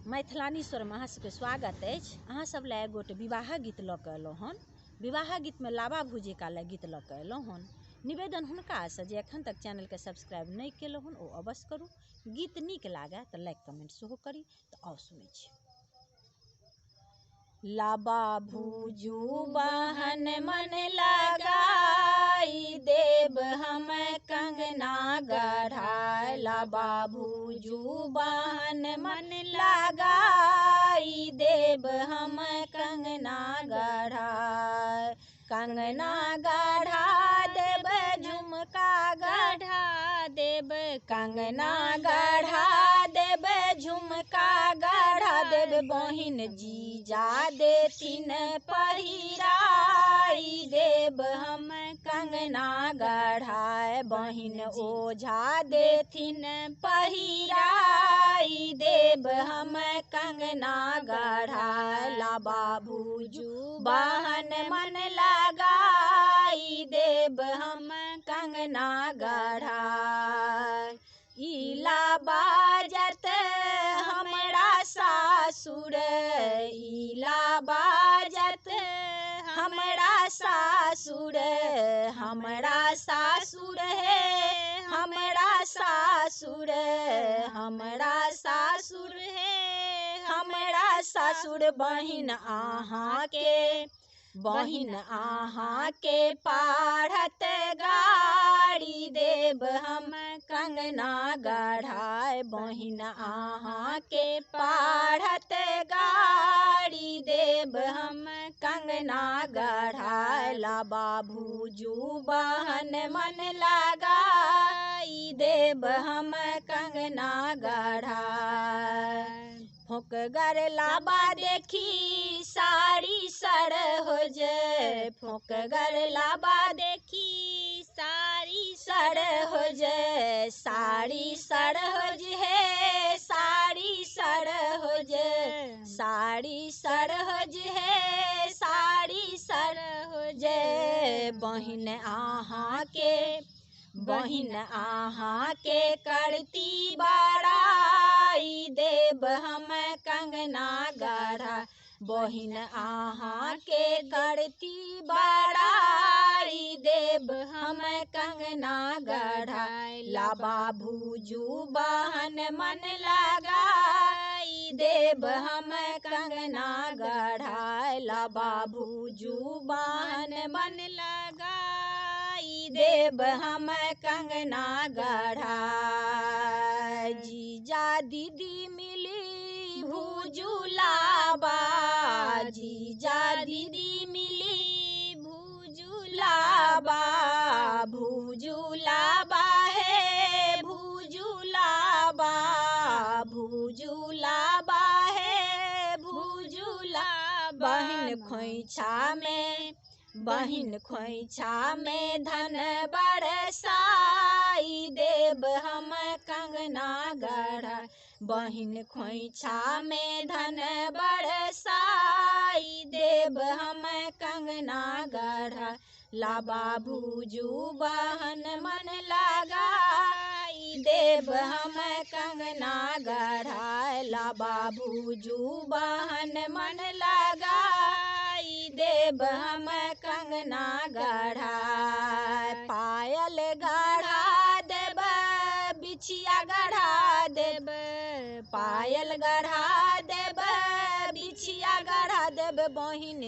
मैथिलानी स्वर में अहाँ सबके स्वागत है। अहाँ सब ला एगोटे विवाह गीत लऽ कऽ अयलहुँ हन। विवाह गीत में लाबा भुजिका ला गीत लऽ कऽ अयलहुँ हन। निवेदन हुनका से जे एखन तक चैनल के सब्सक्राइब नहीं केलहुँ हन ओ अवश्य करू। गीत नीक लागे तो लाइक कमेंट सेहो करी। तो आओ सुनै छी। लाबा भूजू बहन मन लगाई देव हम कंगना गढ़ाई। लाबा भूजू बहन मन लगाई देव हम कंगना गढ़ाई। कंगना गढ़ा देव झुमका गढ़ा देव। कंगना गढ़ा देव झुमका गढ़ा देव। बहिन जीजा देथिन पहिराई देव हम कंगना गढ़ाए। बहिन ओझा देथिन पहिराई देव हम कंगना गढ़ाए। लाबा भूजू बहन मन लगाई देव हम कंगना गढ़ाए। इला बाजत हमरा सासुर। इला बाजत हमरा सासुर। हमरा सासुर है हमरा सासुर। हमरा सासुर है हमरा सासुर। बहिन आहाँ के बहिन आहाँ के पाढ़त गाड़ी देव हम कंगना गढ़ाए। बहिन आहाँ के पाढ़त गाड़ी देव हम कंगना गढ़ाए। लाबा भूजू बहन मन लगाई देव हम कंगना गढ़ाए। फोकगर लाबा देखी साड़ी सड़ हो जाए। फोकगर लाबा देखी साड़ी सड़ हो जाए। साड़ी सड़ हो जाए साड़ी सड़ हो जाए। साड़ी सड़ हो जाए साड़ी सड़ हो जाए। बहिन आहाँ के बहिन आहाँ के करती बड़ाई देव हम कंगना गढ़ा। बहिन आहाँ के करती बड़ाई देव हम कंगना गढ़ाई। लाबा भूजू बहन मन लगाई देव हम कंगना गढ़ाई। लाबा भूजू बहन मन लगाई देव हम कंगना गढ़ाई। जीजा दीदी मिली भूजू लाबा। जीजा दीदी मिली भूजू लाबा। भूजू लाबा है भूजू लाबा। भूजू लाबा है भूजू लाबा। बहिन खोइछा में धन बरसाई देव हम कंगना गढ़ा। बहिन खोइछा में धन बरसाई देव हम कंगना गढ़ा। लाबा भूजू बहन मन लगाई देव हम कंगना गढ़ा। लाबा भूजू बहन मन लगाई देव हम कंगना गढ़ा। पायल गढ़ा देव बिछिया गढ़ा देव। पायल गढ़ा देव बिछिया गढ़ा देव। बहिन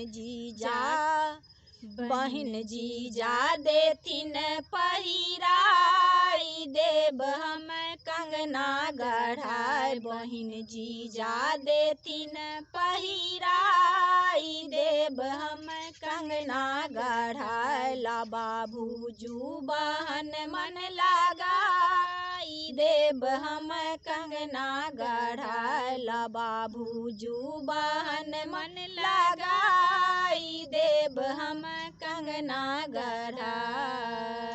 जीजा देथिन पहिराई देव हम कंगना गढ़ाई। बहिन जीजा देथिन पहिराई देव हम कंगना गढ़ाई। लाबा भूजू बहन मन लगाई देव हम कंगना गढ़ाई। लाबा भूजू बहन मन लगाई देव हम कंगना गढ़ाई।